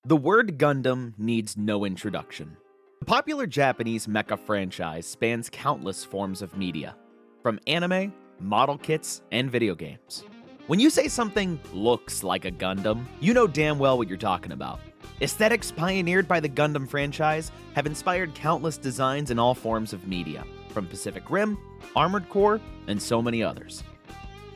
The word Gundam needs no introduction. The popular Japanese mecha franchise spans countless forms of media, from anime, model kits, and video games. When you say something looks like a Gundam, you know damn well what you're talking about. Aesthetics pioneered by the Gundam franchise have inspired countless designs in all forms of media, from Pacific Rim, Armored Core, and so many others.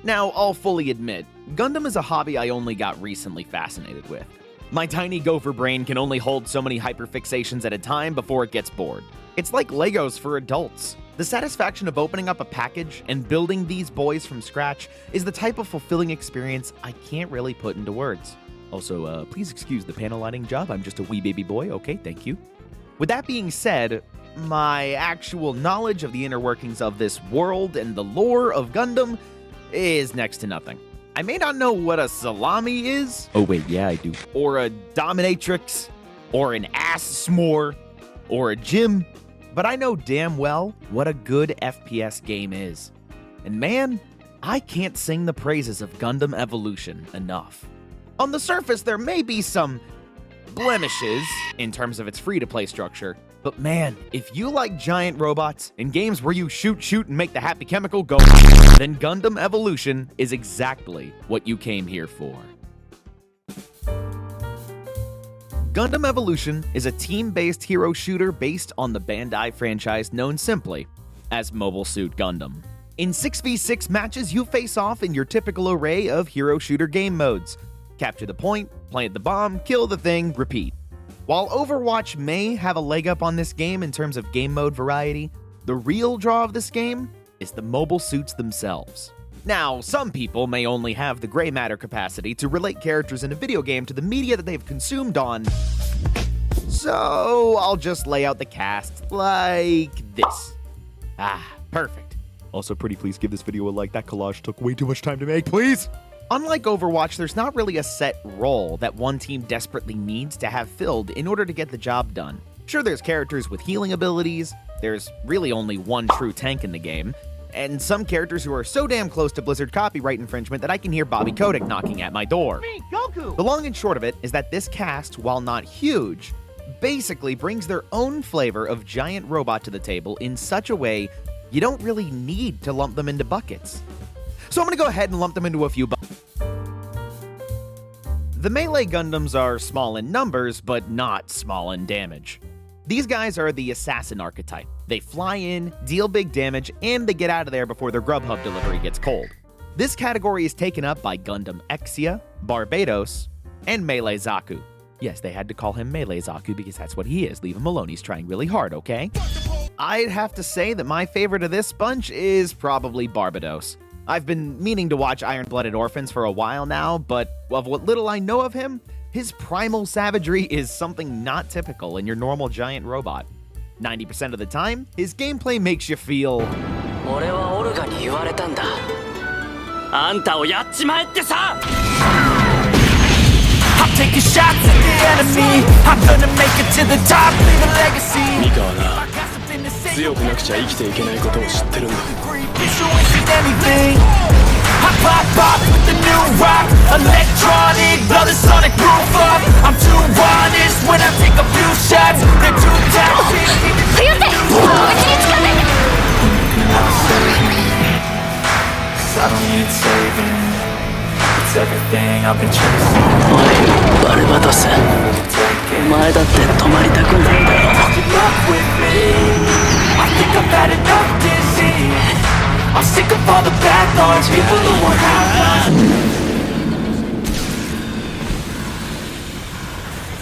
Now, I'll fully admit, Gundam is a hobby I only got recently fascinated with. My tiny gopher brain can only hold so many hyperfixations at a time before it gets bored. It's like Legos for adults. The satisfaction of opening up a package and building these boys from scratch is the type of fulfilling experience I can't really put into words. Also, please excuse the panel lighting job, I'm just a wee baby boy, okay, thank you. With that being said, my actual knowledge of the inner workings of this world and the lore of Gundam is next to nothing. I may not know what a salami is. Oh wait, yeah I do. Or a dominatrix, or an ass s'more, or a gym. But I know damn well what a good FPS game is. And man, I can't sing the praises of Gundam Evolution enough. On the surface, there may be some blemishes in terms of its free-to-play structure, but man, if you like giant robots and games where you shoot, and make the happy chemical go, then Gundam Evolution is exactly what you came here for. Gundam Evolution is a team-based hero shooter based on the Bandai franchise known simply as Mobile Suit Gundam. In 6v6 matches, you face off in your typical array of hero shooter game modes. Capture the point, plant the bomb, kill the thing, repeat. While Overwatch may have a leg up on this game in terms of game mode variety, the real draw of this game is the mobile suits themselves. Now, some people may only have the gray matter capacity to relate characters in a video game to the media that they've consumed on, so I'll just lay out the cast like this. Perfect. Also, pretty please give this video a like. That collage took way too much time to make, please! Unlike Overwatch, there's not really a set role that one team desperately needs to have filled in order to get the job done. Sure, there's characters with healing abilities, there's really only one true tank in the game, and some characters who are so damn close to Blizzard copyright infringement that I can hear Bobby Kotick knocking at my door. Me, Goku! The long and short of it is that this cast, while not huge, basically brings their own flavor of giant robot to the table in such a way you don't really need to lump them into buckets. So I'm gonna go ahead and lump them into a few buckets. The melee Gundams are small in numbers, but not small in damage. These guys are the assassin archetype. They fly in, deal big damage, and they get out of there before their Grubhub delivery gets cold. This category is taken up by Gundam Exia, Barbados, and Melee Zaku. Yes, they had to call him Melee Zaku because that's what he is. Leave him alone, he's trying really hard, okay? I'd have to say that my favorite of this bunch is probably Barbados. I've been meaning to watch Iron-Blooded Orphans for a while now, but of what little I know of him, his primal savagery is something not typical in your normal giant robot. 90% of the time, his gameplay makes you feel...俺はオルガに言われたんだ。あんたをやっちまえってさ! I'm taking shots at the enemy. I'm gonna make it to the top, leave a legacy. ミカはな、強くなくちゃ生きていけないことを知ってるんだ。Anything. I pop with the new rock, electronic, blow the sonic roof up. I'm too honest when I take a few shots. They're too toxic. Cause I don't need saving. It's everything I've been chasing. おい、バルバトス。お前だって止まりたくないだろ。Keep up with me. I think I've had enough disease. I'm sick of all the bad thoughts, people who won't have fun.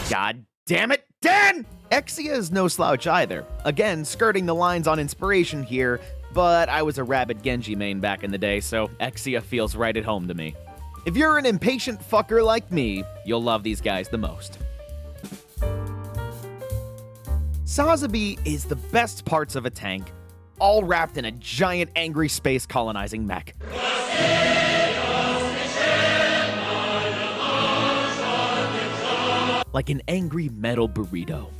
God damn it, Dan! Exia is no slouch either. Again, skirting the lines on inspiration here, but I was a rabid Genji main back in the day, so Exia feels right at home to me. If you're an impatient fucker like me, you'll love these guys the most. Sazabi is the best parts of a tank, all wrapped in a giant angry space colonizing mech. Like an angry metal burrito.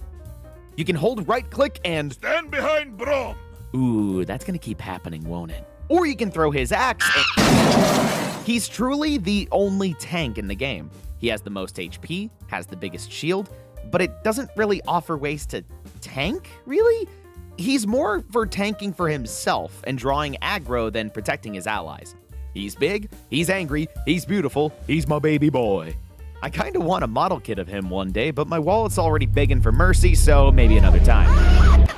You can hold right click and stand behind Brom. Ooh, that's gonna keep happening, won't it? Or you can throw his axe and... He's truly the only tank in the game. He has the most HP, has the biggest shield, but it doesn't really offer ways to tank, really? He's more for tanking for himself and drawing aggro than protecting his allies. He's big, he's angry, he's beautiful, he's my baby boy. I kinda want a model kit of him one day, but my wallet's already begging for mercy, so maybe another time.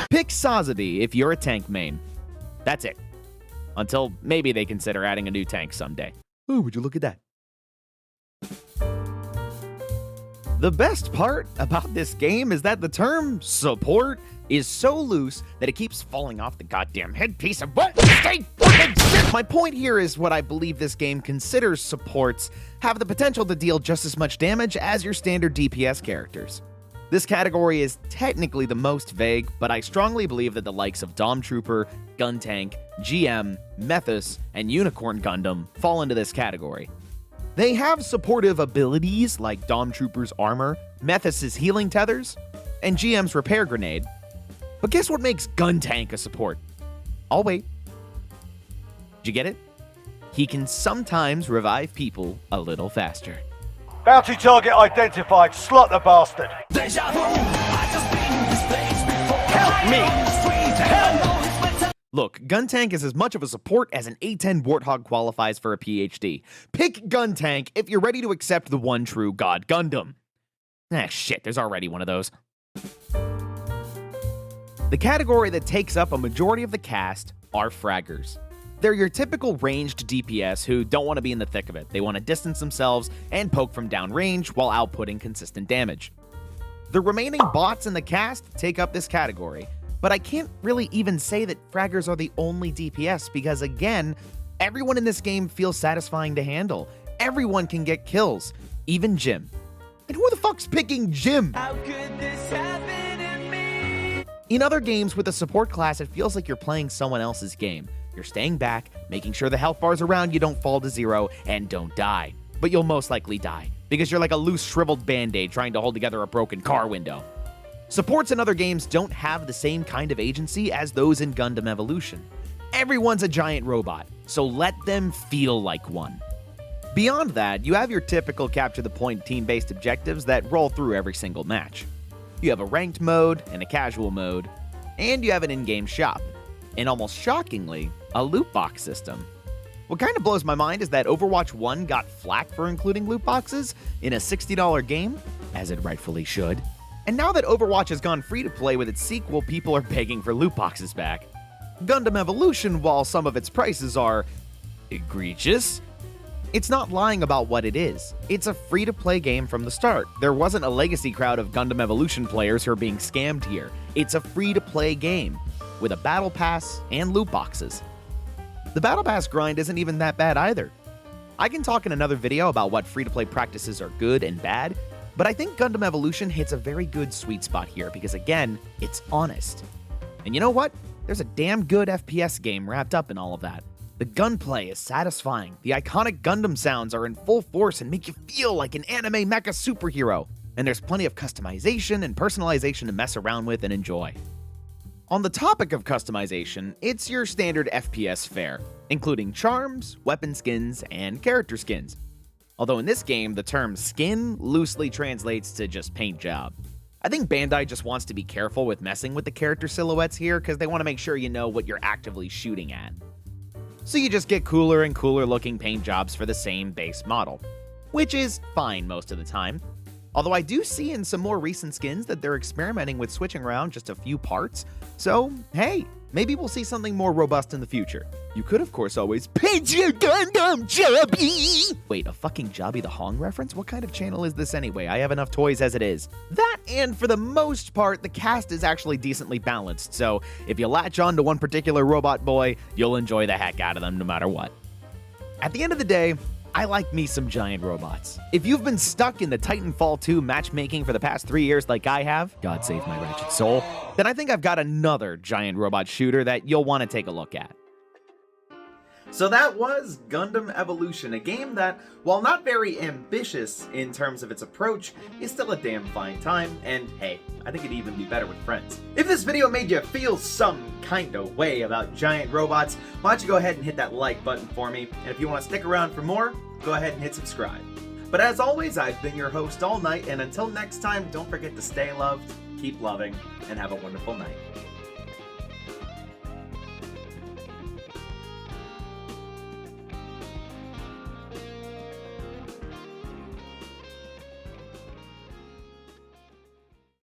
Pick Sazabi if you're a tank main. That's it. Until maybe they consider adding a new tank someday. Oh, would you look at that? The best part about this game is that the term support is so loose that it keeps falling off the goddamn headpiece of what? Stay fucking shit! My point here is what I believe this game considers supports have the potential to deal just as much damage as your standard DPS characters. This category is technically the most vague, but I strongly believe that the likes of Dom Trooper, Gun Tank, GM, Methus, and Unicorn Gundam fall into this category. They have supportive abilities like Dom Trooper's armor, Methus' healing tethers, and GM's repair grenade. But guess what makes Gun Tank a support? I'll wait. Did you get it? He can sometimes revive people a little faster. Bounty target identified. Slot the bastard. Help me! Look, Gun Tank is as much of a support as an A10 Warthog qualifies for a PhD. Pick Gun Tank if you're ready to accept the one true God Gundam. Ah, shit, there's already one of those. The category that takes up a majority of the cast are fraggers. They're your typical ranged DPS who don't want to be in the thick of it. They want to distance themselves and poke from downrange while outputting consistent damage. The remaining bots in the cast take up this category, but I can't really even say that fraggers are the only DPS because, again, everyone in this game feels satisfying to handle. Everyone can get kills, even Jim. And who the fuck's picking Jim? How could this happen to me? In other games with a support class, it feels like you're playing someone else's game. You're staying back, making sure the health bars around you don't fall to zero, and don't die. But you'll most likely die, because you're like a loose, shriveled band-aid trying to hold together a broken car window. Supports in other games don't have the same kind of agency as those in Gundam Evolution. Everyone's a giant robot, so let them feel like one. Beyond that, you have your typical capture-the-point team-based objectives that roll through every single match. You have a ranked mode and a casual mode, and you have an in-game shop. And almost shockingly, a loot box system. What kind of blows my mind is that Overwatch 1 got flack for including loot boxes in a $60 game, as it rightfully should. And now that Overwatch has gone free to play with its sequel, people are begging for loot boxes back. Gundam Evolution, while some of its prices are egregious, it's not lying about what it is. It's a free-to-play game from the start. There wasn't a legacy crowd of Gundam Evolution players who are being scammed here. It's a free-to-play game with a battle pass and loot boxes. The battle pass grind isn't even that bad either. I can talk in another video about what free-to-play practices are good and bad, but I think Gundam Evolution hits a very good sweet spot here because, again, it's honest. And you know what? There's a damn good FPS game wrapped up in all of that. The gunplay is satisfying, the iconic Gundam sounds are in full force and make you feel like an anime mecha superhero, and there's plenty of customization and personalization to mess around with and enjoy. On the topic of customization, it's your standard FPS fare, including charms, weapon skins, and character skins. Although in this game, the term skin loosely translates to just paint job. I think Bandai just wants to be careful with messing with the character silhouettes here because they want to make sure you know what you're actively shooting at. So you just get cooler and cooler looking paint jobs for the same base model, which is fine most of the time. Although I do see in some more recent skins that they're experimenting with switching around just a few parts, so hey, maybe we'll see something more robust in the future. You could of course always paint your Gundam, Jobby! Wait, a fucking Jobby the Hong reference? What kind of channel is this anyway? I have enough toys as it is. That, and for the most part, the cast is actually decently balanced, so if you latch on to one particular robot boy, you'll enjoy the heck out of them no matter what. At the end of the day, I like me some giant robots. If you've been stuck in the Titanfall 2 matchmaking for the past 3 years like I have, God save my wretched soul, then I think I've got another giant robot shooter that you'll want to take a look at. So that was Gundam Evolution, a game that, while not very ambitious in terms of its approach, is still a damn fine time, and hey, I think it'd even be better with friends. If this video made you feel some kind of way about giant robots, why don't you go ahead and hit that like button for me, and if you want to stick around for more, go ahead and hit subscribe. But as always, I've been your host all night, and until next time, don't forget to stay loved, keep loving, and have a wonderful night.